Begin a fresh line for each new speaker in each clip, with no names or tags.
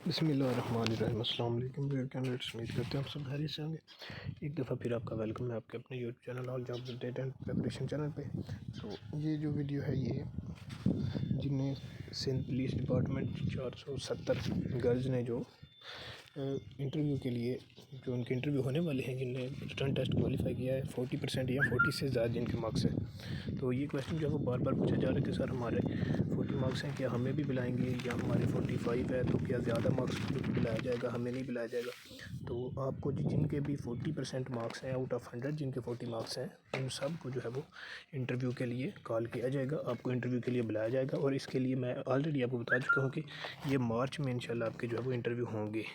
बिस्मिल्लाहिर्रहमानिर्रहीम। अस्सलाम वालेकुम डियर कैंडिडेट्स, उम्मीद करते हैं आप सब खैरियत से होंगे। एक दफ़ा फिर आपका वेलकम है आपके अपने YouTube channel all jobs update and preparation channel पे। तो ये जो वीडियो है ये जिनने सिंध पुलिस डिपार्टमेंट 470 गर्ल्स ने जो इंटरव्यू के लिए जो उनके इंटरव्यू होने वाले हैं, जिनने रिटर्न टेस्ट क्वालिफाई किया है 40% या 40 से ज़्यादा जिनके मार्क्स हैं, तो ये क्वेश्चन जो है वो बार बार पूछा जा रहा है कि सर हमारे 40 मार्क्स हैं, क्या हमें भी बुलाएंगे, या हमारे 45 है तो क्या ज़्यादा मार्क्स को बुलाया जाएगा, हमें नहीं बुलाया जाएगा। तो आपको जिनके भी 40% मार्क्स हैं आउट ऑफ 100 जिनके 40 मार्क्स हैं, उन सब को जो है वो इंटरव्यू के लिए कॉल किया जाएगा, आपको इंटरव्यू के लिए बुलाया जाएगा। और इसके लिए मैं ऑलरेडी आपको बता चुका हूँ कि ये मार्च में इंशाल्लाह आपके जो है वो इंटरव्यू होंगे।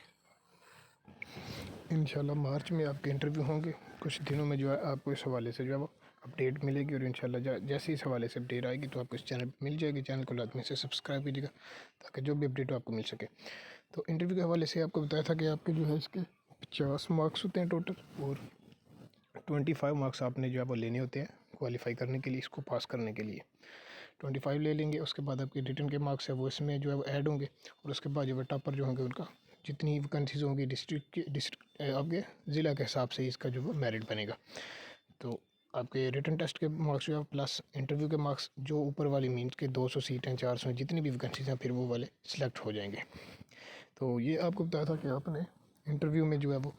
इंशाल्लाह मार्च में आपके इंटरव्यू होंगे। कुछ दिनों में जो है आपको इस हवाले से जो है वो अपडेट मिलेगी, और इंशाल्लाह जैसे इस हवाले से अपडेट आएगी तो आपको इस चैनल पर मिल जाएगी। चैनल को लाजमी से सब्सक्राइब कीजिएगा ताकि जो भी अपडेट हो आपको मिल सके। तो इंटरव्यू के हवाले से आपको बताया था कि आपके जो है इसके 50 मार्क्स होते हैं टोटल, और 25 मार्क्स आपने जो है वो लेने होते हैं क्वालिफाई करने के लिए, इसको पास करने के लिए 25 ले लेंगे। उसके बाद आपके रिटर्न के मार्क्स है वो इसमें जो है वो ऐड होंगे, और उसके बाद जो है टॉपर जो होंगे उनका जितनी वैकेंसीज होंगी डिस्ट्रिक्ट आपके ज़िला के हिसाब से इसका जो मेरिट बनेगा। तो आपके रिटर्न टेस्ट के मार्क्स जो है प्लस इंटरव्यू के मार्क्स जो ऊपर वाली मीन्स के 200 सीटें 400 जितनी भी वैकेंसीज हैं फिर वो वाले सिलेक्ट हो जाएंगे। तो ये आपको बताया था कि आपने इंटरव्यू में जो है वो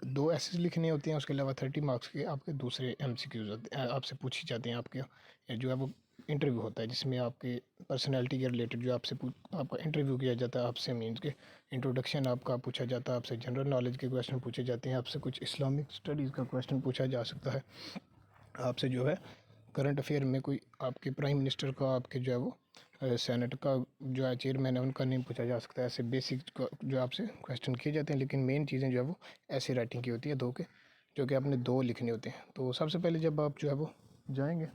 दो ऐसे लिखने होते हैं, उसके अलावा 30 मार्क्स के आपके दूसरे MCQs होते हैं, आपसे पूछी जाते हैं। आपके जो है वो इंटरव्यू होता है जिसमें आपके पर्सनैलिटी के रिलेटेड जो आपका इंटरव्यू किया जाता है। आपसे मीन्स के इंट्रोडक्शन आपका पूछा जाता है, आपसे जनरल नॉलेज के क्वेश्चन पूछे जाते हैं, आपसे कुछ इस्लामिक स्टडीज़ का क्वेश्चन पूछा जा सकता है, आपसे जो है करंट अफेयर में कोई आपके प्राइम मिनिस्टर का, आपके जो है वो सेनेट का जो है चेयरमैन है उनका नेम पूछा जा सकता है। ऐसे बेसिक जो आपसे क्वेश्चन किए जाते हैं, लेकिन मेन चीज़ें जो है वो ऐसे राइटिंग की होती है दो के, जो कि आपने दो लिखने होते हैं। तो सबसे पहले जब आप जो है वो जाएंगे,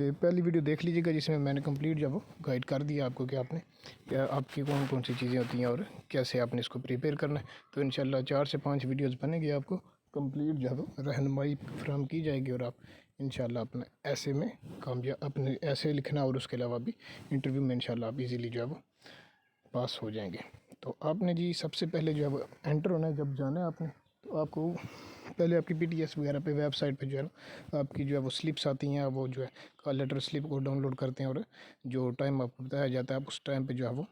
ये पहली वीडियो देख लीजिएगा जिसमें मैंने कंप्लीट जब वो गाइड कर दिया आपको कि आपने क्या आपकी कौन कौन सी चीज़ें होती हैं और कैसे आपने इसको प्रिपेयर करना है। तो इंशाल्लाह 4 से 5 वीडियोज़ बनेंगे, आपको कंप्लीट जो है वो रहनुमाई फराहम की जाएगी, और आप इंशाल्लाह अपने ऐसे में कामयाब अपने ऐसे लिखना, और उसके अलावा भी इंटरव्यू में इंशाल्लाह आप इजीली जो है वो पास हो जाएंगे। तो आपने जी सबसे पहले जो है वो एंटर होना है, जब जाना है आपने तो आपको पहले आपकी PTS वगैरह पे वेबसाइट पे जो है ना आपकी जो है वो स्लिप्स आती हैं, वो जो है कॉल लेटर स्लिप को डाउनलोड करते हैं, और जो टाइम आपको बताया जाता है आप उस टाइम पे जो है वो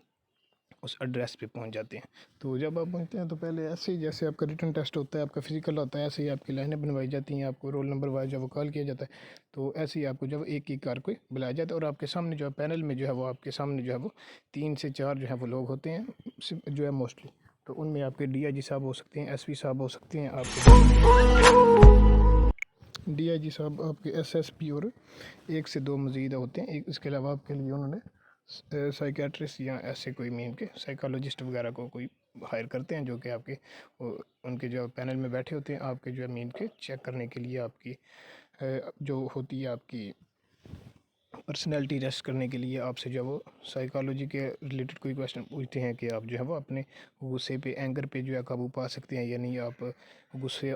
उस एड्रेस पे पहुंच जाते हैं। तो जब आप पहुंचते हैं तो पहले ऐसे ही जैसे आपका रिटर्न टेस्ट होता है, आपका फिजिकल होता है, ऐसे ही आपकी लाइनें बनवाई जाती हैं, आपको रोल नंबर वाइज जब कॉल किया जाता है तो ऐसे ही आपको जब एक कार को बुलाया जाता है, और आपके सामने जो है पैनल में जो है वो आपके सामने जो है वो 3 से 4 जो है वो लोग होते हैं जो है मोस्टली। तो उनमें आपके DIG साहब हो सकते हैं, SP साहब हो सकते हैं, आपके DIG साहब, आपके SSP, और 1 से 2 मज़ीद होते हैं। एक इसके अलावा आपके लिए उन्होंने साइकेट्रिस्ट या ऐसे कोई मीन के साइकोलॉजिस्ट वगैरह को कोई हायर करते हैं, जो कि आपके उनके जो पैनल में बैठे होते हैं आपके जो है मीन के चेक करने के लिए, आपकी जो होती है आपकी पर्सनैलिटी टेस्ट करने के लिए आपसे जो है वो साइकोलॉजी के रिलेटेड कोई क्वेश्चन पूछते हैं कि आप जो है वो अपने गुस्से पे, एंगर पे जो है काबू पा सकते हैं या नहीं, आप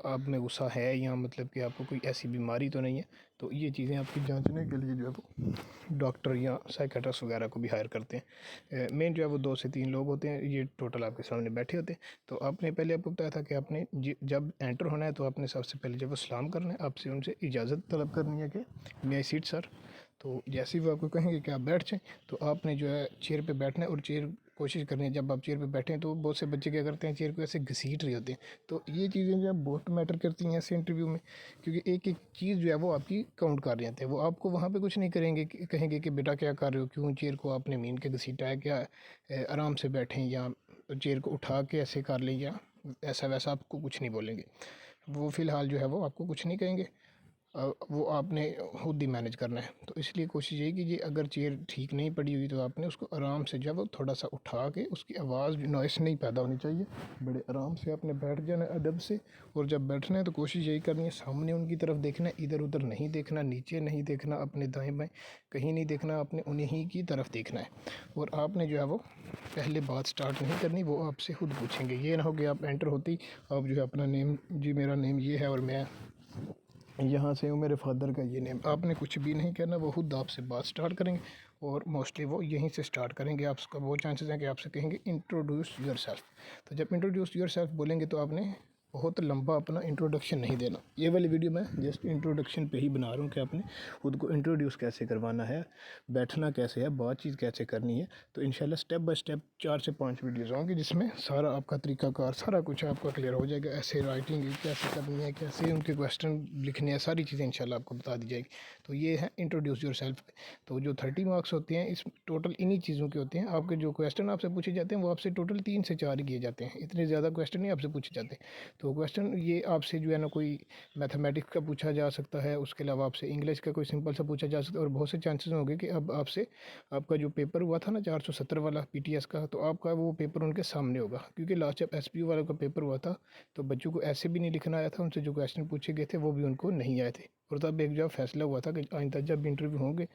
आप में गुस्सा है या मतलब कि आपको कोई ऐसी बीमारी तो नहीं है। तो ये चीज़ें आपकी जांचने के लिए जो है वो डॉक्टर या साइकेट्रिस्ट वगैरह को भी हायर करते हैं। मेन जो है वो 2 से 3 लोग होते हैं, ये टोटल आपके सामने बैठे होते हैं। तो आपने पहले आपको बताया था कि आपने जब एंटर होना है तो आपने सबसे पहले जब वो सलाम करना है, आपसे उनसे इजाज़त तलब करनी है कि मे आई सीट सर। तो जैसे ही वो आपको कहेंगे कि आप बैठ जाएँ तो आपने जो है चेयर पे बैठना है, और चेयर कोशिश करनी है जब आप चेयर पे बैठें तो बहुत से बच्चे क्या करते हैं चेयर को ऐसे घसीट रहे होते हैं। तो ये चीज़ें जो है बहुत मैटर करती हैं ऐसे इंटरव्यू में, क्योंकि एक एक चीज़ जो है वो आपकी काउंट कर रहे हैं। वो आपको वहाँ पे कुछ नहीं करेंगे कहेंगे कि बेटा क्या कर रहे हो, क्यों चेयर को आपने मीन के घसीटा है, क्या आराम से बैठें या चेयर को उठा के ऐसे कर लें या ऐसा वैसा आपको कुछ नहीं बोलेंगे। वो फ़िलहाल जो है वो आपको कुछ नहीं कहेंगे, वो आपने खुद ही मैनेज करना है। तो इसलिए कोशिश यही कीजिए, अगर चेयर ठीक नहीं पड़ी हुई तो आपने उसको आराम से जब थोड़ा सा उठा के, उसकी आवाज़ नॉइस नहीं पैदा होनी चाहिए, बड़े आराम से आपने बैठ जाना अदब से। और जब बैठना है तो कोशिश यही करनी है सामने उनकी तरफ देखना, इधर उधर नहीं देखना, नीचे नहीं देखना, अपने दाएं बाएं कहीं नहीं देखना, आपने उन्हीं की तरफ देखना है। और आपने जो है वो पहले बात स्टार्ट नहीं करनी, वो आपसे खुद पूछेंगे। ये ना हो कि आप एंटर होते ही आप जो है अपना नेम, जी मेरा नेम ये है और मैं यहाँ से हूँ, मेरे फादर का ये नेम, आपने कुछ भी नहीं कहना, वो खुद आपसे बात स्टार्ट करेंगे और मोस्टली वो यहीं से स्टार्ट करेंगे। आपका बहुत चांसेस हैं कि आपसे कहेंगे इंट्रोड्यूस योरसेल्फ। तो जब इंट्रोड्यूस योरसेल्फ बोलेंगे तो आपने बहुत लंबा अपना इंट्रोडक्शन नहीं देना। ये वाली वीडियो मैं जस्ट इंट्रोडक्शन पे ही बना रहा हूँ कि आपने खुद को इंट्रोड्यूस कैसे करवाना है, बैठना कैसे है, बातचीत कैसे करनी है। तो इंशाल्लाह स्टेप बाय स्टेप 4 से 5 वीडियोज़ होंगी जिसमें सारा आपका तरीकाकार सारा कुछ आपका क्लियर हो जाएगा। ऐसे राइटिंग कैसे करनी है, कैसे उनके क्वेश्चन लिखने हैं, सारी चीज़ें इंशाल्लाह आपको बता दी जाएगी। तो ये है इंट्रोड्यूस योरसेल्फ। तो जो 30 मार्क्स होते हैं इस टोटल इन्हीं चीज़ों के होते हैं। आपके जो क्वेश्चन आपसे पूछे जाते हैं वो आपसे टोटल 3 से 4 ही किए जाते हैं, इतने ज़्यादा क्वेश्चन नहीं आपसे पूछे जाते। तो क्वेश्चन ये आपसे जो है ना कोई मैथमेटिक्स का पूछा जा सकता है, उसके अलावा आपसे इंग्लिश का कोई सिंपल सा पूछा जा सकता है। और बहुत से चांसेस होंगे कि अब आपसे आपका जो पेपर हुआ था ना 470 वाला पीटीएस का, तो आपका वो पेपर उनके सामने होगा। क्योंकि लास्ट जब एसपीयू वाला का पेपर हुआ था तो बच्चों को ऐसे भी नहीं लिखना आया था, उनसे जो क्वेश्चन पूछे गए थे वो भी उनको नहीं आए थे। और तब एक जब फैसला हुआ था कि आइंदा जब भी इंटरव्यू होंगे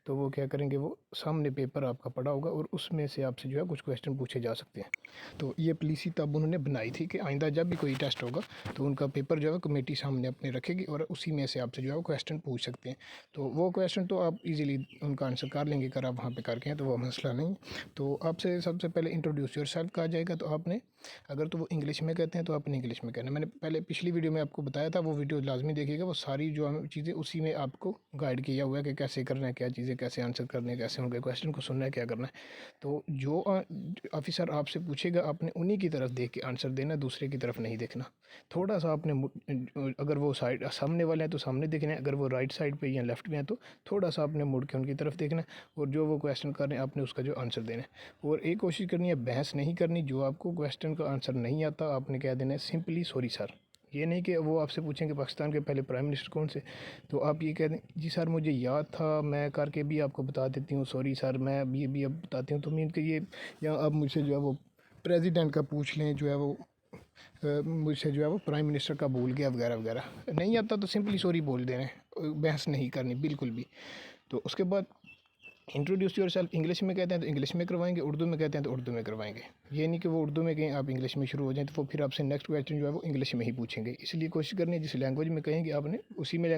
तो वो क्या करेंगे, वो सामने पेपर आपका पड़ा होगा और उसमें से आपसे जो है कुछ क्वेश्चन पूछे जा सकते हैं। तो ये पॉलिसी तब उन्होंने बनाई थी कि आइंदा जब भी कोई टेस्ट होगा तो उनका पेपर जो है कमेटी सामने अपने रखेगी और उसी में से आपसे जो है वो क्वेश्चन पूछ सकते हैं। तो वो क्वेश्चन तो आप इजीली उनका आंसर कर लेंगे अगर आप वहाँ पे करके हैं, तो वो मसला नहीं। तो आपसे सबसे पहले इंट्रोड्यूस योरसेल्फ कहा जाएगा। तो आपने अगर तो वो इंग्लिश में कहते हैं तो आपने इंग्लिश में कहना। मैंने पहले पिछली वीडियो में आपको बताया था, वो वीडियो लाजमी देखिएगा। वो सारी जो चीज़ें उसी में आपको गाइड किया हुआ है कि कैसे करना है, क्या चीज़ें कैसे आंसर करने हैं, कैसे उनके क्वेश्चन को सुनना है, क्या करना है। तो जो ऑफिसर आपसे पूछेगा आपने उन्हीं की तरफ देख के आंसर देना, दूसरे की तरफ नहीं देखना। थोड़ा सा आपने अगर वो साइड सामने वाले हैं तो सामने देखना है, अगर वो राइट साइड पे या लेफ्ट में है तो थोड़ा सा आपने मुड़ के उनकी तरफ देखना है। और जो वो क्वेश्चन कर रहे हैं आपने उसका जो आंसर देना है। और एक कोशिश करनी है बहस नहीं करनी। जो आपको क्वेश्चन का आंसर नहीं आता आपने कह देना है सिंपली सॉरी सर। ये नहीं कि वो आपसे पूछेंगे पाकिस्तान के पहले प्राइम मिनिस्टर कौन से, तो आप ये कह दें जी सर मुझे याद था, मैं करके भी आपको बता देती हूँ, सॉरी सर मैं ये भी अब बताती हूँ। तो मीन के ये, या आप मुझसे जो है वो प्रेसिडेंट का पूछ लें, जो है वो मुझसे जो है वो प्राइम मिनिस्टर का भूल गया वगैरह वगैरह। नहीं आता तो सिंपली सॉरी बोल देना है, बहस नहीं करनी बिल्कुल भी। तो उसके बाद इंट्रोड्यूस योरसेल्फ इंग्लिश में कहते हैं तो इंग्लिश में करवाएंगे, उर्दू में कहते हैं तो उर्दू में करवाएंगे। ये नहीं कि वो उर्दू में कहें आप इंग्लिश में शुरू हो जाएं तो वो फिर आपसे नेक्स्ट क्वेश्चन जो है वो इंग्लिश में ही पूछेंगे। इसलिए कोशिश करनी है जिस लैंग्वेज में कहेंगे आपने उसी में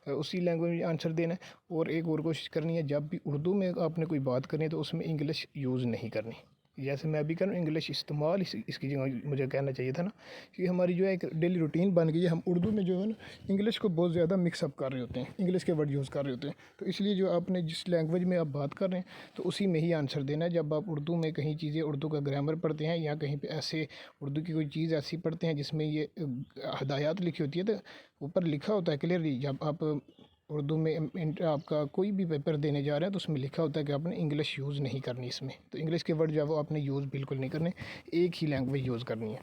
उसी लैंग्वेज में आंसर देना है। और एक और कोशिश करनी है, जब भी उर्दू में आपने कोई बात करनी है तो उसमें इंग्लिश यूज़ नहीं करनी। जैसे मैं अभी कर रहा हूँ इंग्लिश इस्तेमाल इसकी जगह मुझे कहना चाहिए था ना, कि हमारी जो है एक डेली रूटीन बन गई है। हम उर्दू में जो है ना इंग्लिश को बहुत ज़्यादा मिक्सअप कर रहे होते हैं, इंग्लिश के वर्ड यूज़ कर रहे होते हैं। तो इसलिए जो आपने जिस लैंग्वेज में आप बात कर रहे हैं तो उसी में ही आंसर देना है। जब आप उर्दू में कहीं चीज़ें उर्दू का ग्रामर पढ़ते हैं या कहीं पे ऐसे उर्दू की कोई चीज़ ऐसी पढ़ते हैं जिसमें ये हदायत लिखी होती है, तो ऊपर लिखा होता है क्लियरली। जब आप उर्दू में आपका कोई भी पेपर देने जा रहे हैं तो उसमें लिखा होता है कि आपने इंग्लिश यूज़ नहीं करनी इसमें। तो इंग्लिश के वर्ड जो है वो आपने यूज़ बिल्कुल नहीं करने, एक ही लैंग्वेज यूज़ करनी है।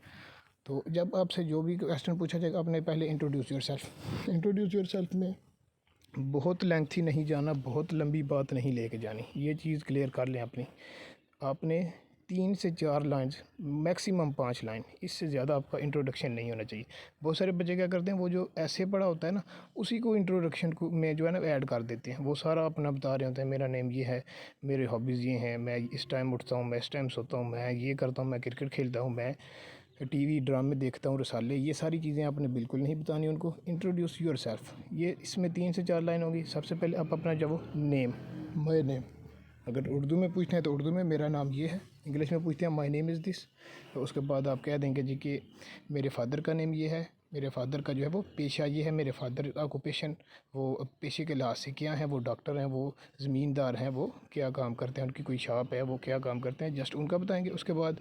तो जब आपसे जो भी क्वेश्चन पूछा जाएगा आपने पहले इंट्रोड्यूस योरसेल्फ में बहुत लेंथी नहीं जाना, बहुत लंबी बात नहीं लेके जानी। ये चीज़ क्लियर कर लें अपनी। आपने 3 से 4 लाइन्स, मैक्सिमम 5 लाइन, इससे ज़्यादा आपका इंट्रोडक्शन नहीं होना चाहिए। बहुत सारे बच्चे क्या करते हैं, वो जो ऐसे पढ़ा होता है ना उसी को इंट्रोडक्शन को में जो है ना ऐड कर देते हैं। वो सारा अपना बता रहे होते हैं, मेरा नेम ये है, मेरे हॉबीज़ ये हैं, मैं इस टाइम उठता हूँ, मैं इस टाइम सोता हूँ, मैं ये करता हूँ, मैं क्रिकेट खेलता हूँ, मैं टीवी ड्रामे देखता हूँ, रसाले, ये सारी चीज़ें आपने बिल्कुल नहीं बतानी उनको। इंट्रोड्यूस योरसेल्फ, ये इसमें 3 से 4 लाइन होगी। सबसे पहले आप अपना जब नेम, माय नेम, अगर उर्दू में पूछना है तो उर्दू में मेरा नाम ये है। इंग्लिश में पूछते हैं माय नेम इज़ दिस। तो उसके बाद आप कह देंगे जी कि मेरे फादर का नेम ये है, मेरे फादर का जो है वो पेशा ये है, मेरे फादर का ऑक्यूपेशन, वो पेशे के लिहाज से क्या है, वो डॉक्टर हैं, वो ज़मींदार हैं, वो क्या काम करते हैं, उनकी कोई शॉप है, वो क्या काम करते हैं, जस्ट उनका बताएंगे। उसके बाद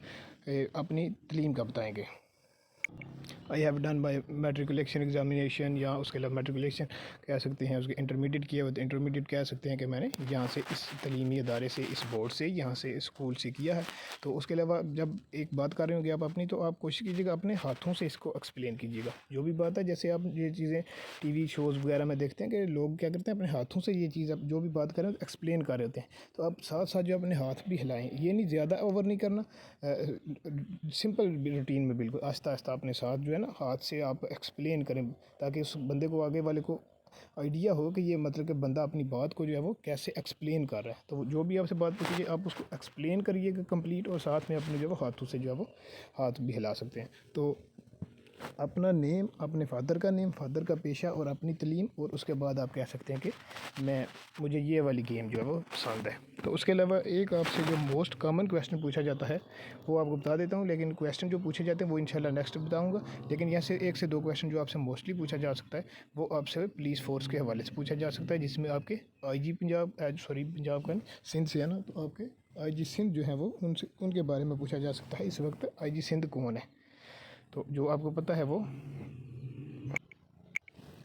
अपनी तलीम का बताएंगे। I have done my matriculation examination, या उसके अलावा मेट्रिकुलेशन कह सकते हैं, उसके इंटरमीडिएट किया हुआ तो इंटरमीडिएट कह सकते हैं कि मैंने यहाँ से इस तलीमी अदारे से, इस बोर्ड से, यहाँ से स्कूल से किया है। तो उसके अलावा जब एक बात कर रहे होंगे आप अपनी, तो आप कोशिश कीजिएगा अपने हाथों से इसको एक्सप्लेन कीजिएगा जो भी बात है। जैसे आप ये चीज़ें टीवी शोज़ वगैरह में देखते हैं कि लोग क्या करते हैं, अपने हाथों से ये चीज़ आप जो भी बात करें तो एक्सप्लेन कर रहे होते हैं। तो आप साथ साथ जो अपने हाथ भी हिलाएँ, ये नहीं ज़्यादा ओवर नहीं करना, सिंपल रूटीन में बिल्कुल आहिस्ता आहिस्ता अपने साथ जो है ना हाथ से आप एक्सप्लेन करें, ताकि उस बंदे को, आगे वाले को आइडिया हो कि ये मतलब कि बंदा अपनी बात को जो है वो कैसे एक्सप्लेन कर रहा है। तो जो भी आपसे बात पूछिए आप उसको एक्सप्लेन करिएगा कंप्लीट, और साथ में अपने जो है वो हाथों से जो है वो हाथ भी हिला सकते हैं। तो अपना नेम, अपने फ़ादर का नेम, फ़ादर का पेशा और अपनी तलीम, और उसके बाद आप कह सकते हैं कि मुझे ये वाली गेम जो है वो पसंद है। तो उसके अलावा एक आपसे जो मोस्ट कॉमन क्वेश्चन पूछा जाता है वो आपको बता देता हूँ, लेकिन क्वेश्चन जो पूछे जाते हैं वो इंशाल्लाह नेक्स्ट बताऊँगा। लेकिन यहाँ से 1 से 2 क्वेश्चन जो आपसे मोस्टली पूछा जा सकता है वो आपसे पुलिस फ़ोर्स के हवाले से पूछा जा सकता है, जिसमें आपके आईजी पंजाब, सॉरी पंजाब का नहीं, सिंध से है ना, तो आपके आईजी सिंध जो है वो उनसे, उनके बारे में पूछा जा सकता है इस वक्त आईजी सिंध कौन है। तो जो आपको पता है वो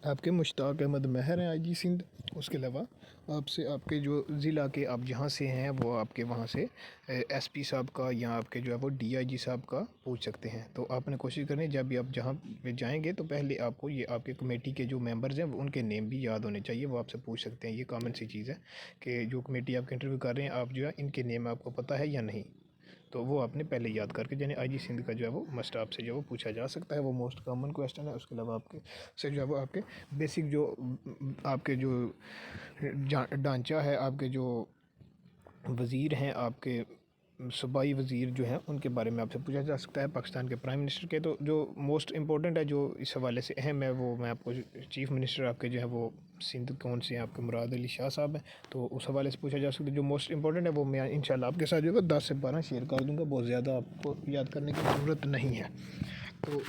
आपके मुश्ताक अहमद महर हैं आईजी सिंध। उसके अलावा आपसे आपके जो ज़िला के आप जहाँ से हैं वो आपके वहाँ से एसपी साहब का या आपके जो है वो डीआईजी साहब का पूछ सकते हैं। तो आपने कोशिश करनी, जब भी आप जहाँ पे जाएंगे तो पहले आपको ये आपके कमेटी के जो मेंबर्स हैं उनके नेम भी याद होने चाहिए, वो आपसे पूछ सकते हैं। ये कॉमन सी चीज़ है कि जो कमेटी आपके इंटरव्यू कर रहे हैं, आप जो है इनके नेम आपको पता है या नहीं, तो वो आपने पहले याद करके जाने। आईजी सिंध का जो है वो मस्ट आपसे जो है वो पूछा जा सकता है, वो मोस्ट कॉमन क्वेश्चन है। उसके अलावा आपके से जो है वो आपके बेसिक जो आपके जो ढांचा है, आपके जो वज़ीर हैं, आपके सूबाई वज़ीर जो हैं उनके बारे में आपसे पूछा जा सकता है, पाकिस्तान के प्राइम मिनिस्टर के। तो जो मोस्ट इंपॉर्टेंट है, जो इस हवाले से अहम है, वो मैं आपको चीफ़ मिनिस्टर आपके जो है वो सिंध कौन से हैं, आपके मुराद अली शाह साहब हैं, तो उस हवाले से पूछा जा सकता है। जो मोस्ट इंपॉर्टेंट है वो मैं इंशाल्लाह आपके साथ जो है 10 से 12 शेयर कर दूँगा, बहुत ज़्यादा आपको याद करने की ज़रूरत नहीं है। तो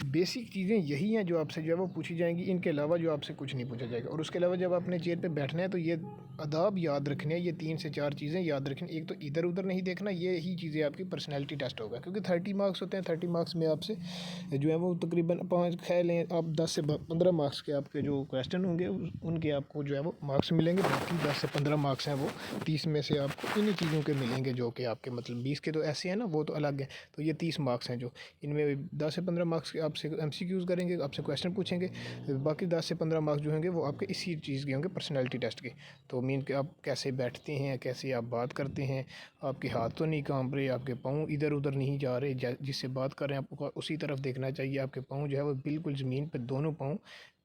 बेसिक चीज़ें यही हैं जो आपसे जो है वो पूछी जाएंगी, इनके अलावा जो आपसे कुछ नहीं पूछा जाएगा। और उसके अलावा जब आपने चेयर पे बैठना है तो ये आदाब याद रखने हैं, ये 3 से 4 चीज़ें याद रखनी। एक तो इधर उधर नहीं देखना, ये ही चीज़ें आपकी पर्सनैलिटी टेस्ट होगा, क्योंकि 30 मार्क्स होते हैं। 30 मार्क्स में आपसे जो है वो तकरीबन 5 ख्याल लें आप 10 से 15 मार्क्स के आपके जो क्वेश्चन होंगे उनके आपको जो है वो मार्क्स मिलेंगे। बाकी 10 से 15 मार्क्स हैं वो 30 में से आपको इन्हीं चीज़ों के मिलेंगे, जो कि आपके मतलब 20 के तो ऐसे हैं ना, वो तो अलग है। तो ये 30 मार्क्स हैं जो इनमें 10 से 15 मार्क्स के आपसे एमसीक्यूज़ करेंगे, आपसे क्वेश्चन पूछेंगे। बाकी 10 से 15 मार्क्स जो होंगे वो आपके इसी चीज़ के होंगे, पर्सनैलिटी टेस्ट के। तो मीन कि आप कैसे बैठते हैं, कैसे आप बात करते हैं, आपके हाथ तो नहीं कांप रहे, आपके पाँव इधर उधर नहीं जा रहे, जिससे बात कर रहे हैं आपको उसी तरफ देखना चाहिए। आपके पाँव जो है वो बिल्कुल ज़मीन पर दोनों पाँव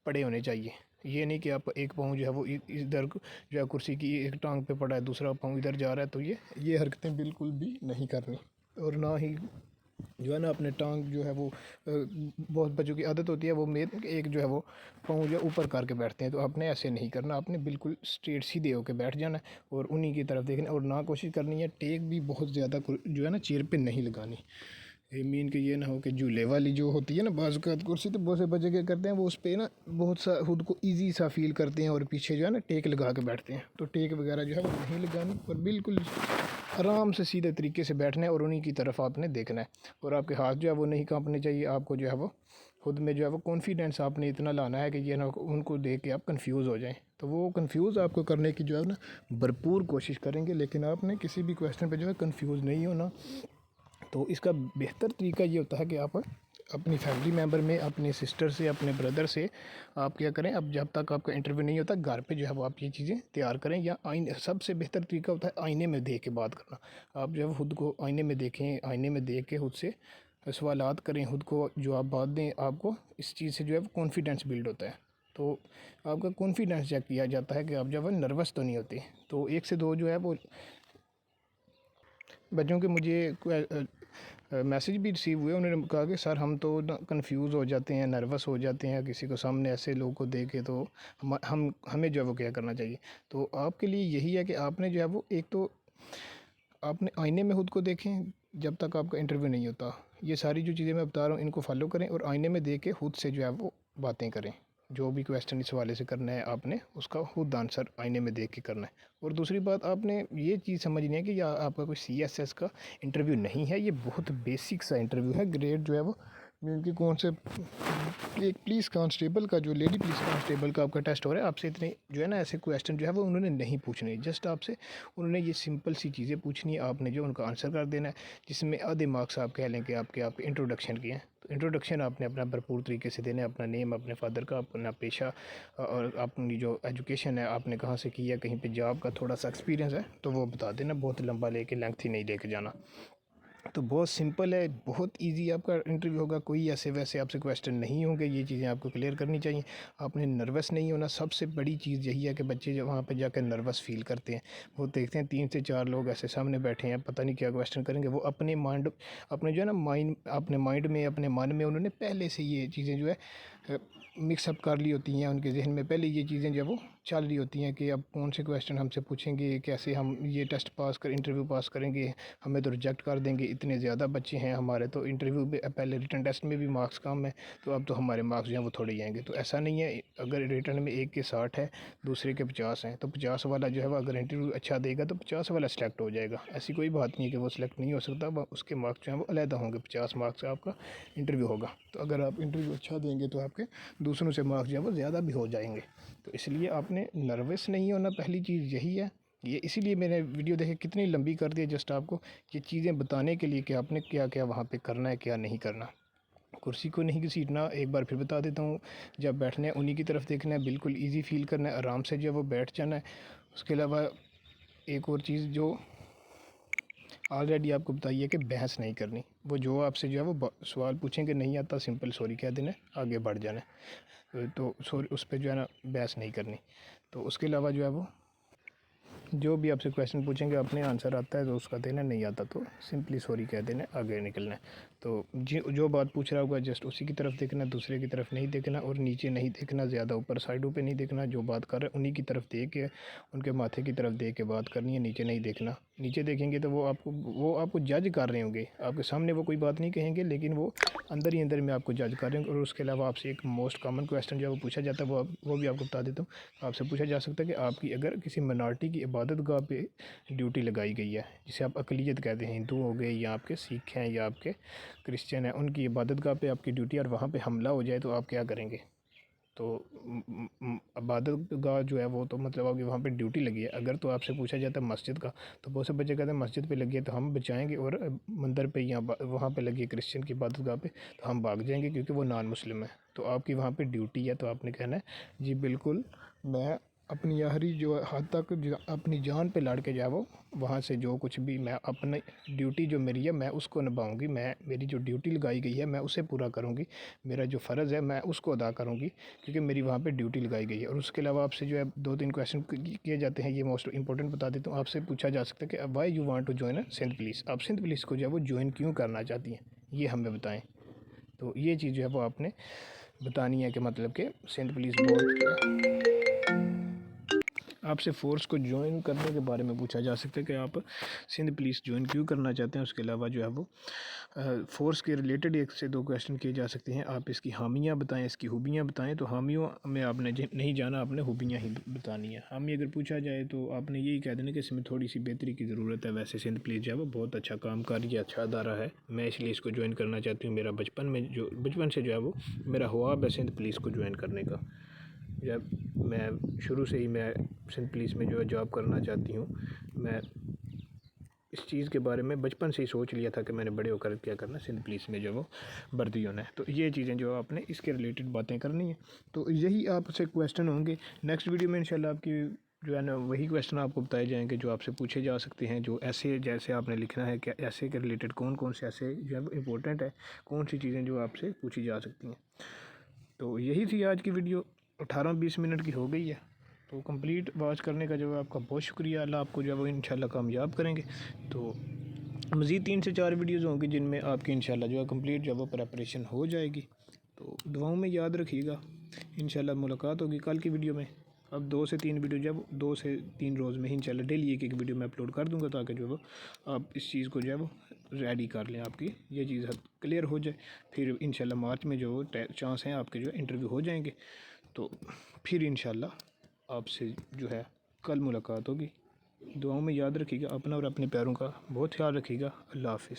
पड़े होने चाहिए। ये नहीं कि आप एक पाँव जो है वो इधर जो है कुर्सी की एक टांग पे पड़ा है, दूसरा पाँव इधर जा रहा है, तो ये हरकतें बिल्कुल भी नहीं करनी। और ना ही जो है ना अपने टांग जो है वो बहुत बच्चों की आदत होती है वो मेरे एक जो है वो पाँव जो ऊपर करके बैठते हैं, तो आपने ऐसे नहीं करना, आपने बिल्कुल स्ट्रेट सीधे होकर बैठ जाना है और उन्हीं की तरफ देखना। और ना कोशिश करनी है टेक भी बहुत ज़्यादा जो है ना चेयर पे नहीं लगानी। ये मीन कि ये ना हो कि झूले वाली जो होती है ना बाज़ का कुर्सी, तो बहुत से बच्चे क्या करते हैं वो उस पर ना बहुत सा खुद को ईजी सा फील करते हैं और पीछे जो है ना टेक लगा के बैठते हैं। तो टेक वगैरह जो है वो नहीं लगानी और बिल्कुल आराम से सीधे तरीके से बैठना है और उन्हीं की तरफ आपने देखना है। और आपके हाथ जो है वो नहीं कांपने चाहिए। आपको जो है वो खुद में जो है वो कॉन्फिडेंस आपने इतना लाना है कि ये ना उनको देख के आप कंफ्यूज हो जाएं। तो वो कंफ्यूज आपको करने की जो है ना भरपूर कोशिश करेंगे, लेकिन आपने किसी भी क्वेश्चन पे जो है कंफ्यूज नहीं होना। तो इसका बेहतर तरीका ये होता है कि आप अपनी फैमिली मेम्बर में, अपने सिस्टर से, अपने ब्रदर से आप क्या करें, अब जब तक आपका इंटरव्यू नहीं होता घर पे जो है वो आप ये चीज़ें तैयार करें। या आईने, सबसे बेहतर तरीका होता है आईने में देख के बात करना। आप जो है खुद को आईने में देखें, आईने में देख के खुद से सवालात करें, खुद को जो आप बात दें, आपको इस चीज़ से जो है कॉन्फिडेंस बिल्ड होता है। तो आपका कॉन्फिडेंस चेक किया जाता है कि आप जब नर्वस तो नहीं होते। तो 1 से 2 जो है वो बच्चों के मुझे मैसेज भी रिसीव हुए, उन्होंने कहा कि सर हम तो ना कंफ्यूज हो जाते हैं, नर्वस हो जाते हैं किसी को सामने ऐसे लोगों को देखे, तो हम हमें जो है वो क्या करना चाहिए। तो आपके लिए यही है कि आपने जो है वो एक तो आपने आईने में खुद को देखें जब तक आपका इंटरव्यू नहीं होता। ये सारी जो चीज़ें मैं बता रहा हूँ इनको फॉलो करें और आईने में देख के खुद से जो है वो बातें करें। जो भी क्वेश्चन इस हवाले से करना है आपने उसका खुद आंसर आईने में देख के करना है। और दूसरी बात आपने ये चीज़ समझनी है कि या आपका कोई सीएसएस का इंटरव्यू नहीं है, ये बहुत बेसिक सा इंटरव्यू है। ग्रेड जो है वो उनकी कौन से एक पुलिस कांस्टेबल का, जो लेडी पुलिस कांस्टेबल का आपका टेस्ट हो रहा है, आपसे इतने जो है ना ऐसे क्वेश्चन जो है वो उन्होंने नहीं पूछने। जस्ट आपसे उन्होंने ये सिंपल सी चीज़ें पूछनी है, आपने जो उनका आंसर कर देना है, जिसमें आधे मार्क्स आप कह लें कि आपके इंट्रोडक्शन किए हैं। तो इंट्रोडक्शन आपने अपना भरपूर तरीके से देना है, अपना नेम, अपने फादर का, अपना पेशा और अपनी जो एजुकेशन है आपने कहाँ से की है, कहीं पे जॉब का थोड़ा सा एक्सपीरियंस है तो वो बता देना, बहुत लंबा लेके लेंथी नहीं लेके जाना। तो बहुत सिंपल है, बहुत इजी आपका इंटरव्यू होगा। कोई ऐसे वैसे आपसे क्वेश्चन नहीं होंगे, ये चीज़ें आपको क्लियर करनी चाहिए। आपने नर्वस नहीं होना, सबसे बड़ी चीज़ यही है कि बच्चे जब वहाँ पे जाकर नर्वस फील करते हैं, वो देखते हैं 3 से 4 लोग ऐसे सामने बैठे हैं, पता नहीं क्या क्वेश्चन करेंगे। वो अपने माइंड, अपने जो है ना माइंड, अपने माइंड में, अपने मन में उन्होंने पहले से ये चीज़ें जो है मिक्सअप कर ली होती हैं। उनके जहन में पहले ये चीज़ें जो है वो चल रही होती हैं कि अब कौन से क्वेश्चन हमसे पूछेंगे, कैसे हम ये टेस्ट पास कर, इंटरव्यू पास करेंगे, हमें तो रिजेक्ट कर देंगे, इतने ज़्यादा बच्चे हैं हमारे तो इंटरव्यू में, पहले रिटन टेस्ट में भी मार्क्स कम है, तो अब तो हमारे मार्क्स जो हैं वो थोड़े ही आएंगे। तो ऐसा नहीं है, अगर रिटन में एक के 60 है, दूसरे के 50 हैं, तो 50 वाला जो है वो अगर इंटरव्यू अच्छा देगा तो 50 वाला सिलेक्ट हो जाएगा। ऐसी कोई बात नहीं है कि वो सिलेक्ट नहीं हो सकता, उसके मार्क्स जो हैं वो अलहदा होंगे। 50 मार्क्स का आपका इंटरव्यू होगा, तो अगर आप इंटरव्यू अच्छा देंगे तो आपके दूसरों से मार्क्स जो है वो ज़्यादा भी हो जाएंगे। तो इसलिए आपने नर्वस नहीं होना, पहली चीज़ यही है। ये इसीलिए मैंने वीडियो देखे कितनी लंबी कर दी है, जस्ट आपको ये चीज़ें बताने के लिए कि आपने क्या क्या वहाँ पे करना है, क्या नहीं करना। कुर्सी को नहीं घसीटना, एक बार फिर बता देता हूँ। जब बैठना है उन्हीं की तरफ देखना है, बिल्कुल ईजी फील करना है, आराम से जो है वो बैठ जाना है। उसके अलावा एक और चीज़ जो ऑलरेडी आपको बताइए है कि बहस नहीं करनी। वो जो आपसे जो है वो सवाल पूछेंगे, नहीं आता सिंपल सॉरी कह देना, आगे बढ़ जाना है। तो सॉरी उस पर जो है ना बहस नहीं करनी। तो उसके अलावा जो है वो जो भी आपसे क्वेश्चन पूछेंगे, अपने आंसर आता है तो उसका देना, नहीं आता तो सिंपली सॉरी कह देना, आगे निकलना है। तो जो बात पूछ रहा होगा जस्ट उसी की तरफ देखना, दूसरे की तरफ नहीं देखना, और नीचे नहीं देखना, ज़्यादा ऊपर साइडों पे नहीं देखना। जो बात कर रहे हैं उन्हीं की तरफ देख के, उनके माथे की तरफ देख के बात करनी है, नीचे नहीं देखना। नीचे देखेंगे तो वो आपको जज कर रहे होंगे, आपके सामने वो कोई बात नहीं कहेंगे, लेकिन वो अंदर ही अंदर में आपको जज कर रहे होंगे। और उसके अलावा आपसे एक मोस्ट कॉमन क्वेश्चन जो वो पूछा जाता है, वो भी आपको बता देता हूँ। आपसे पूछा जा सकता है कि आपकी अगर किसी मिनॉरिटी की इबादत गाह पे ड्यूटी लगाई गई है, जिसे आप अक़लियत कहते हैं, हिंदू हो गए या आपके सिख हैं या आपके क्रिश्चियन हैं, उनकी इबादत गाह पे आपकी ड्यूटी, और वहाँ पे हमला हो जाए तो आप क्या करेंगे? तो इबादत गाह जो है वो तो मतलब आपकी वहाँ पे ड्यूटी लगी है। अगर तो आपसे पूछा जाता है मस्जिद का, तो बहुत से बच्चे कहते हैं मस्जिद पे लगी है तो हम बचाएंगे, और मंदिर पे या वहाँ पे लगी है क्रिश्चियन की इबादत गाह पे तो हम भाग जाएंगे क्योंकि वो नॉन मुस्लिम है। तो आपकी वहाँ पे ड्यूटी है, तो आपने कहना है जी बिल्कुल, मैं अपनी आखिरी जो हद तक अपनी जान पे लड़ के जाओ, वहाँ से जो कुछ भी मैं अपनी ड्यूटी जो मेरी है मैं उसको निभाऊंगी, मैं मेरी जो ड्यूटी लगाई गई है मैं उसे पूरा करूँगी, मेरा जो फ़र्ज़ है मैं उसको अदा करूँगी, क्योंकि मेरी वहाँ पे ड्यूटी लगाई गई है। और उसके अलावा आपसे जो है 2-3 क्वेश्चन किए जाते हैं, ये मोस्ट इंपॉर्टेंट बता देता हूँ। आपसे पूछा जा सकता है कि why you want to join Sindh police, आप सिंध पुलिस को जो है वो ज्वाइन क्यों करना चाहती हैं, ये हमें बताएं। तो ये चीज़ जो है वो आपने बतानी है कि मतलब कि सिंध पुलिस बहुत, आपसे फ़ोर्स को ज्वाइन करने के बारे में पूछा जा सकता है कि आप सिंध पुलिस ज्वाइन क्यों करना चाहते हैं। उसके अलावा जो है वो फ़ोर्स के रिलेटेड 1 से 2 क्वेश्चन किए जा सकते हैं। आप इसकी हामियाँ बताएं, इसकी खूबियाँ बताएं। तो हामियों में आपने नहीं जाना, आपने खूबियाँ ही बतानी है। हामी अगर पूछा जाए तो आपने यही कह देना कि इसमें थोड़ी सी बेहतरी की ज़रूरत है, वैसे सिंध पुलिस जो है वो बहुत अच्छा काम कर रही है, अच्छा अदारा है, मैं इसलिए इसको ज्वाइन करना चाहती हूँ। मेरा बचपन से जो है वो मेरा ख्वाब है सिंध पुलिस को ज्वाइन करने का। जब मैं शुरू से ही मैं सिंध पुलिस में जो है जॉब करना चाहती हूँ। मैं इस चीज़ के बारे में बचपन से ही सोच लिया था कि मैंने बड़े होकर क्या करना, सिंध पुलिस में जो वो भर्ती होना है। तो ये चीज़ें जो आपने इसके रिलेटेड बातें करनी है। तो यही आपसे क्वेश्चन होंगे। नेक्स्ट वीडियो में इंशाल्लाह आपकी जो है ना वही क्वेश्चन आपको बताए जाएंगे जो आपसे पूछे जा सकते हैं। जो ऐसे जैसे आपने लिखना है कि ऐसे के रिलेटेड कौन कौन से ऐसे जो है इंपॉर्टेंट है, कौन सी चीज़ें जो आपसे पूछी जा सकती हैं। तो यही थी आज की वीडियो, 18-20 मिनट की हो गई है। तो कंप्लीट वॉच करने का जो है आपका बहुत शुक्रिया। अल्लाह आपको जो है वो इंशाल्लाह कामयाब करेंगे। तो मज़ीद 3 से 4 वीडियोज़ होंगी जिनमें आपकी इंशाल्लाह जो है कंप्लीट जो है वो प्रेपरेशन हो जाएगी। तो दुआओं में याद रखिएगा। इंशाल्लाह मुलाकात होगी कल की वीडियो में। अब 2 से 3 वीडियो, जब 2 से 3 रोज़ में ही इंशाल्लाह डेली एक वीडियो मैं अपलोड कर दूँगा, ताकि जो है वो आप इस चीज़ को जो है वो रेडी कर लें, आपकी ये चीज़ क्लियर हो जाए। फिर इंशाल्लाह मार्च में जो चांस हैं आपके जो इंटरव्यू हो जाएंगे। तो फिर इंशाल्लाह आपसे जो है कल मुलाकात होगी। दुआओं में याद रखिएगा अपना और अपने प्यारों का बहुत ख्याल रखिएगा। अल्लाह हाफ़िज़।